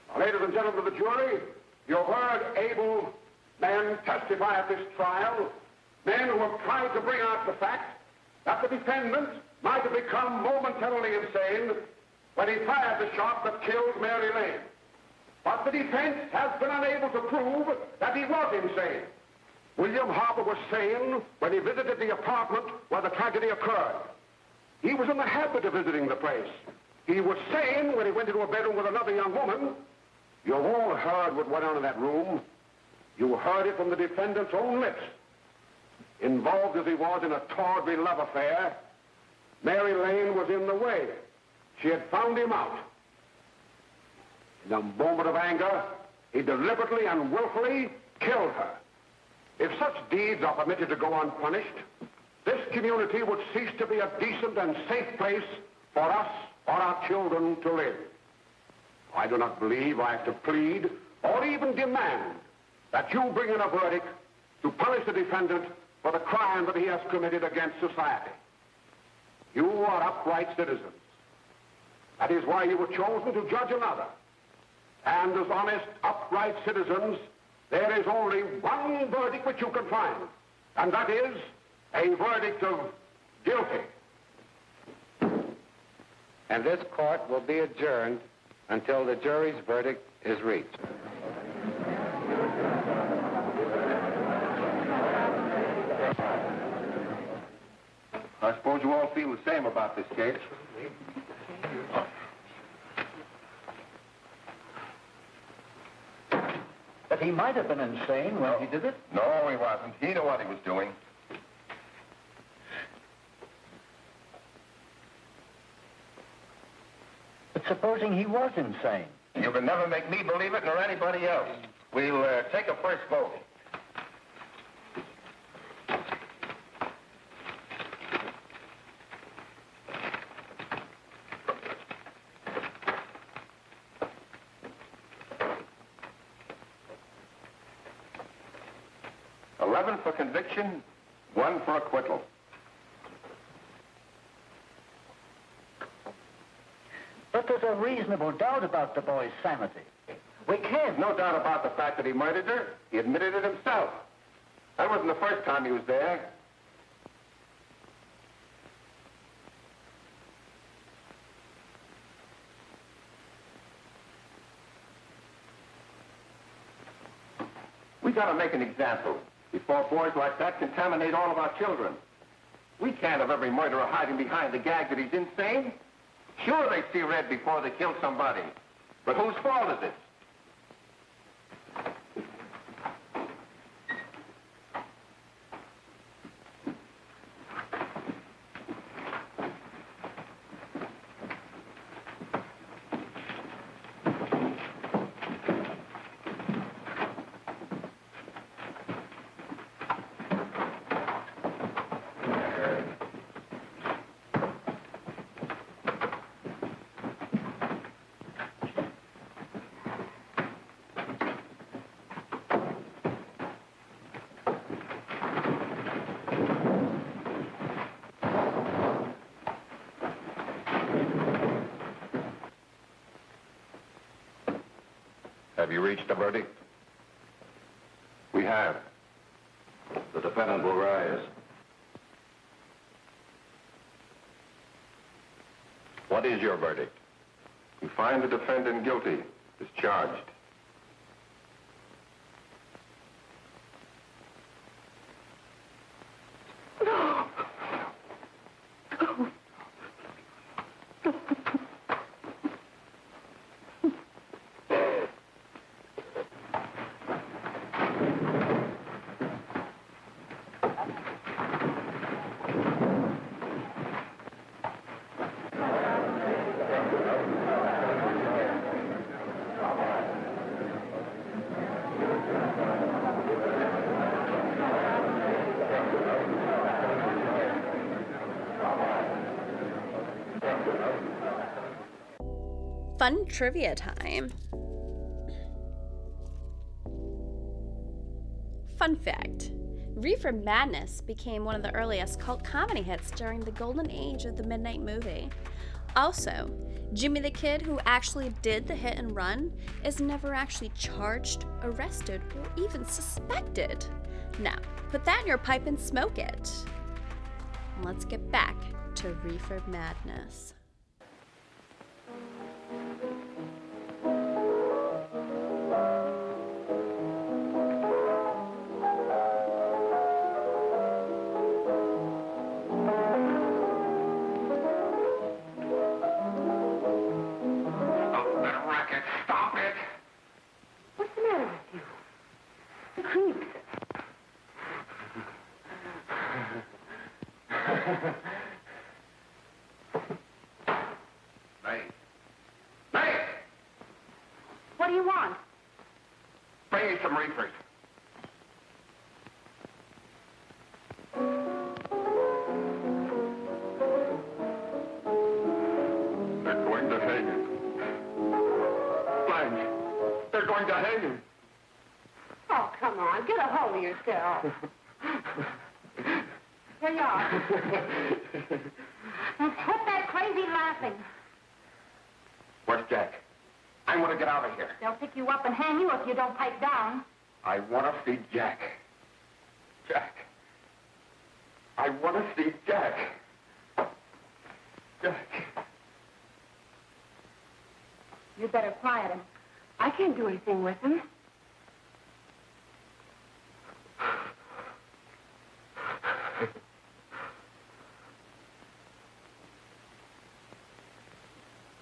Now, ladies and gentlemen of the jury, you've heard able men testify at this trial, men who have tried to bring out the fact that the defendant might have become momentarily insane when he fired the shot that killed Mary Lane. But the defense has been unable to prove that he was insane. William Harper was sane when he visited the apartment where the tragedy occurred. He was in the habit of visiting the place. He was sane when he went into a bedroom with another young woman. You've all heard what went on in that room. You heard it from the defendant's own lips. Involved as he was in a tawdry love affair, Mary Lane was in the way. She had found him out. In a moment of anger, he deliberately and willfully killed her. If such deeds are permitted to go unpunished, this community would cease to be a decent and safe place for us or our children to live. I do not believe I have to plead or even demand that you bring in a verdict to punish the defendant for the crime that he has committed against society. You are upright citizens. That is why you were chosen to judge another. And as honest, upright citizens, there is only one verdict which you can find, and that is a verdict of guilty. And this court will be adjourned until the jury's verdict is reached. I suppose you all feel the same about this case. But he might have been insane when he did it. No, he wasn't. He knew what he was doing. But supposing he was insane? You can never make me believe it, nor anybody else. We'll take a first vote. For conviction, 1 for acquittal. But there's a reasonable doubt about the boy's sanity. We can't. No doubt about the fact that he murdered her. He admitted it himself. That wasn't the first time he was there. We gotta make an example before boys like that contaminate all of our children. We can't have every murderer hiding behind the gag that he's insane. Sure, they see red before they kill somebody. But whose fault is it? Have you reached a verdict? We have. The defendant will rise. What is your verdict? We find the defendant guilty, as charged. Fun trivia time. Fun fact. Reefer Madness became one of the earliest cult comedy hits during the golden age of the midnight movie. Also, Jimmy the Kid, who actually did the hit and run, is never actually charged, arrested, or even suspected. Now, put that in your pipe and smoke it. Let's get back to Reefer Madness. What do you want? Bring me some reefers. They're going to hang him. Blanche, they're going to hang him. Oh, come on. Get a hold of yourself. Here you are. Now, quit that crazy laughing. Where's Jack? I want to get out of here. They'll pick you up and hang you if you don't pipe down. I want to see Jack. Jack. I want to see Jack. Jack. You'd better quiet him. I can't do anything with him.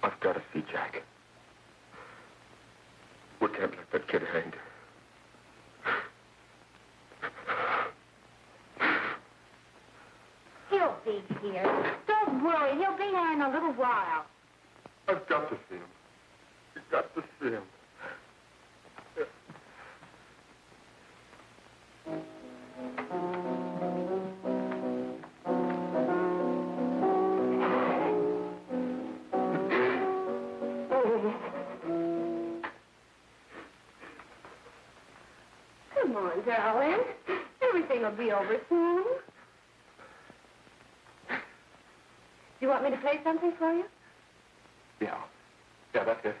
I've got to see Jack. We can't let that kid hang. He'll be here. Don't worry. He'll be here in a little while. I've got to see him. You've got to see him. Come on, darling. Everything will be over soon. Do you want me to play something for you? Yeah. Yeah, that's it.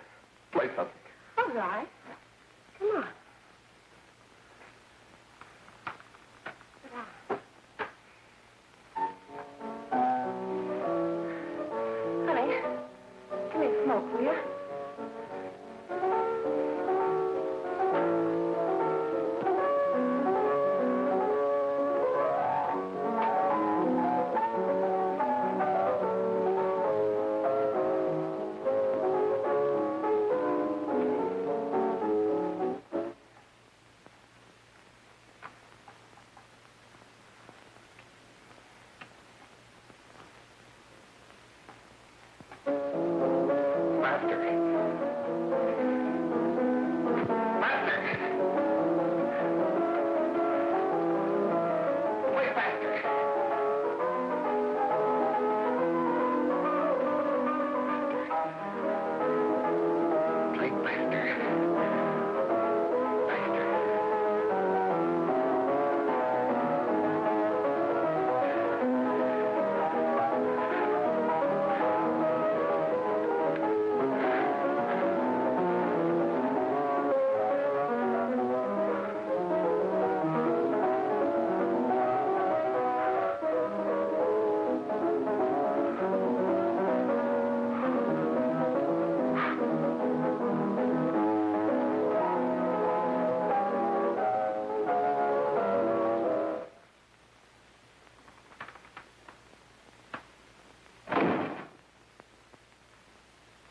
Play something. All right. Come on. Sit down. Honey, give me a smoke, will you?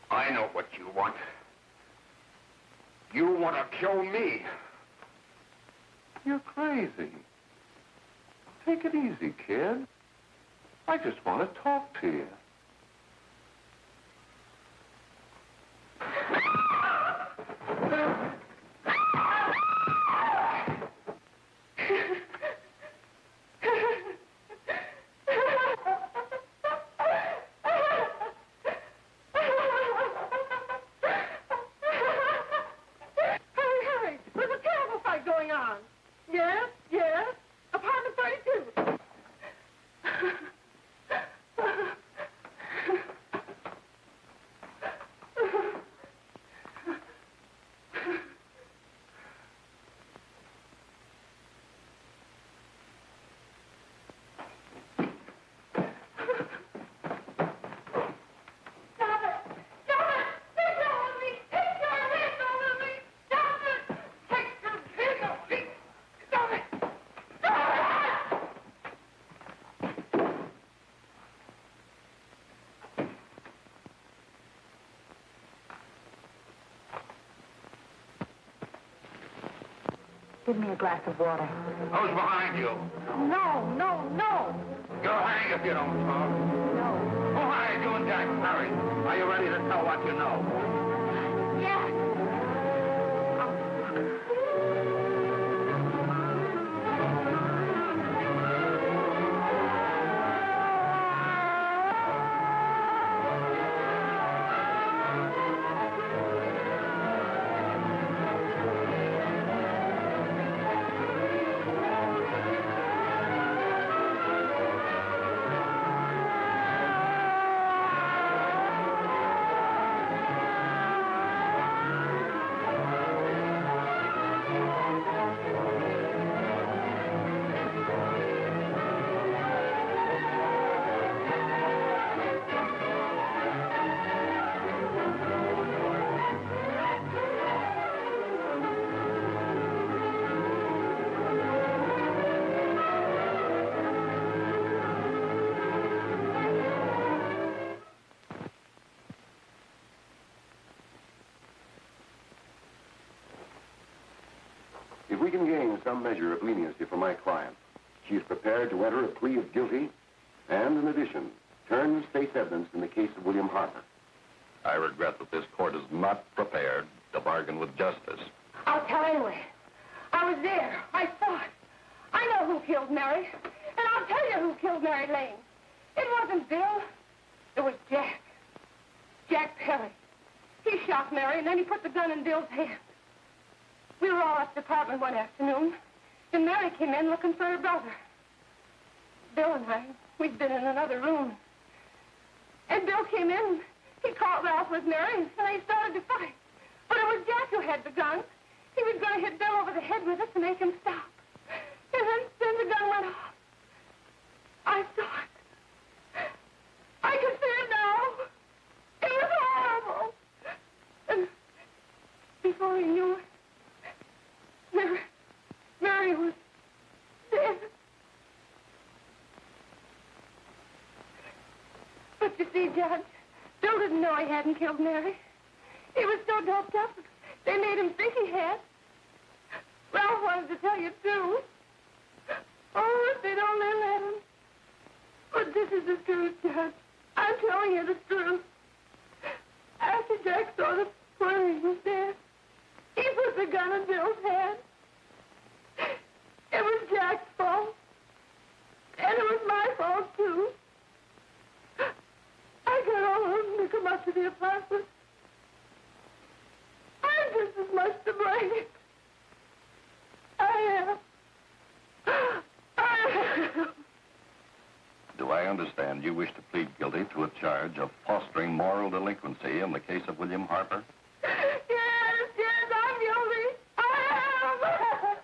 I know what you want. You want to kill me. You're crazy. Take it easy, kid. I just want to talk to you. Give me a glass of water. Who's behind you? No, no, no. You'll hang if you don't talk. No. Who hired you and Jack? Hurry. Are you ready to tell what you know? Yes. If we can gain some measure of leniency for my client, she is prepared to enter a plea of guilty and, in addition, turn the state's evidence in the case of William Harper. I regret that this court is not prepared to bargain with justice. I'll tell anyway. I was there. I saw it. I know who killed Mary. And I'll tell you who killed Mary Lane. It wasn't Bill. It was Jack. Jack Perry. He shot Mary, and then he put the gun in Bill's hand. We were all at the apartment one afternoon, and Mary came in looking for her brother. Bill and I, we'd been in another room. And Bill came in. He caught Ralph with Mary, and they started to fight. But it was Jack who had the gun. He was going to hit Bill over the head with it to make him stop. And then the gun went off. I saw it. I can see it now. It was horrible. And before he knew it, Mary was dead. But you see, Judge, Bill didn't know he hadn't killed Mary. He was so doped up, they made him think he had. Ralph wanted to tell you, too. Oh, if they'd only let him. But this is the truth, Judge. I'm telling you the truth. After Jack saw the poor he was dead, he put the gun in Bill's hand. It was Jack's fault. And it was my fault, too. I got all of them to come up to the apartment. I'm just as much to blame. I am. Do I understand you wish to plead guilty to a charge of fostering moral delinquency in the case of William Harper? Yes, I'm guilty. I am.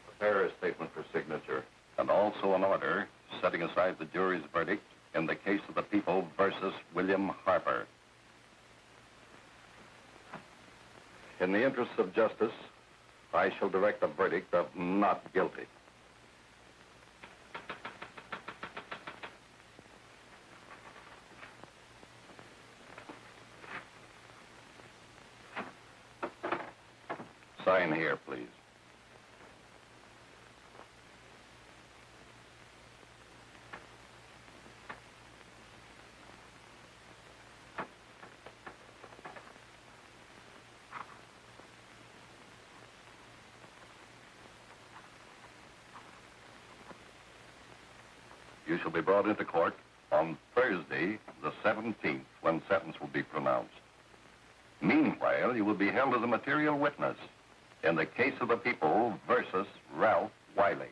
Prepare a statement for signature, and also an order setting aside the jury's verdict in the case of the people versus William Harper. In the interests of justice, I shall direct a verdict of not guilty. Sign here, please. You shall be brought into court on Thursday, the 17th, when sentence will be pronounced. Meanwhile, you will be held as a material witness in the case of the people versus Ralph Wiley.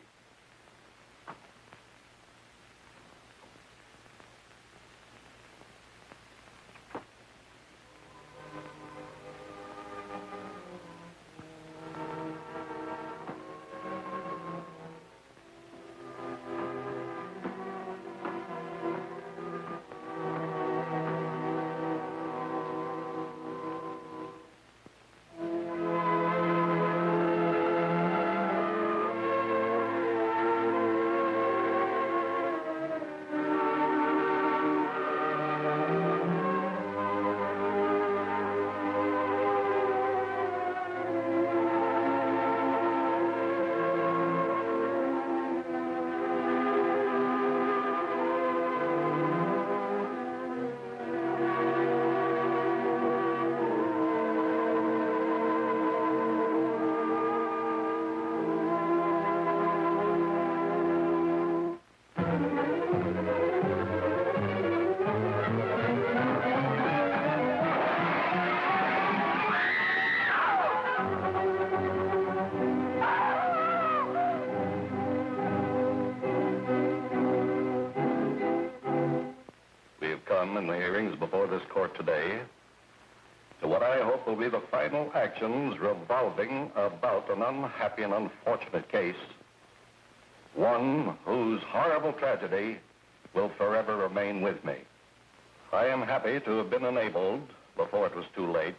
In the hearings before this court today to what I hope will be the final actions revolving about an unhappy and unfortunate case, one whose horrible tragedy will forever remain with me. I am happy to have been enabled, before it was too late,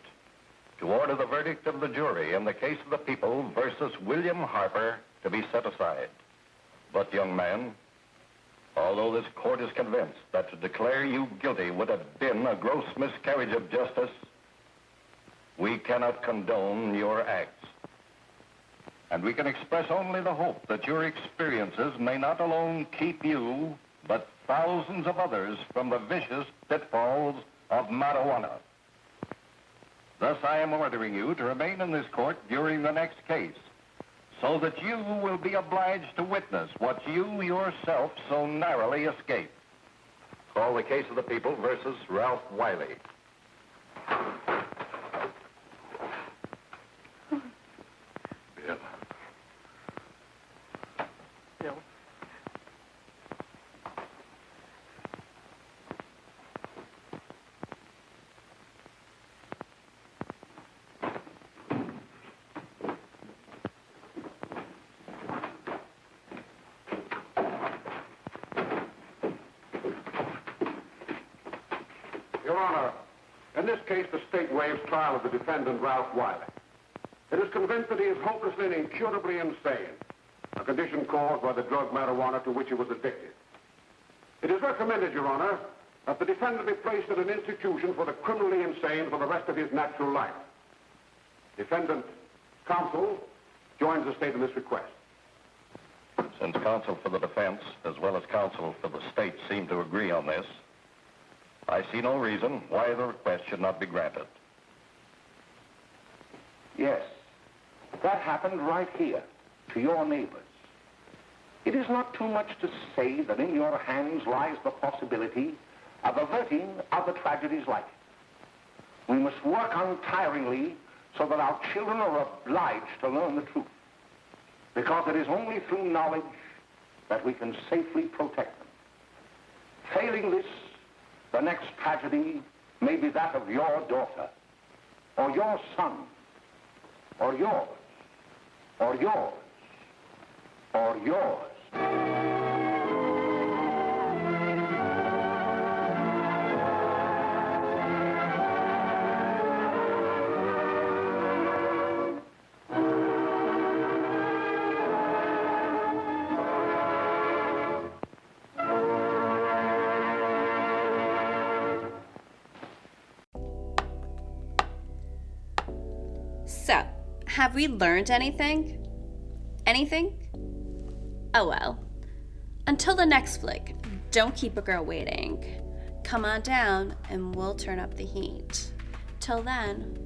to order the verdict of the jury in the case of the people versus William Harper to be set aside. But, young man, although this court is convinced that to declare you guilty would have been a gross miscarriage of justice, we cannot condone your acts. And we can express only the hope that your experiences may not alone keep you, but thousands of others from the vicious pitfalls of marijuana. Thus, I am ordering you to remain in this court during the next case, so that you will be obliged to witness what you yourself so narrowly escaped. Call the case of the people versus Ralph Wiley. Bill. Bill. Your Honor, in this case, the state waives trial of the defendant, Ralph Wiley. It is convinced that he is hopelessly and incurably insane, a condition caused by the drug marijuana to which he was addicted. It is recommended, Your Honor, that the defendant be placed in an institution for the criminally insane for the rest of his natural life. Defendant, counsel, joins the state in this request. Since counsel for the defense, as well as counsel for the state, seem to agree on this, I see no reason why the request should not be granted. Yes, that happened right here, to your neighbors. It is not too much to say that in your hands lies the possibility of averting other tragedies like it. We must work untiringly so that our children are obliged to learn the truth, because it is only through knowledge that we can safely protect them. Failing this, the next tragedy may be that of your daughter, or your son, or yours, or yours, or yours. So, have we learned anything? Anything? Oh well. Until the next flick, don't keep a girl waiting. Come on down and we'll turn up the heat. Till then.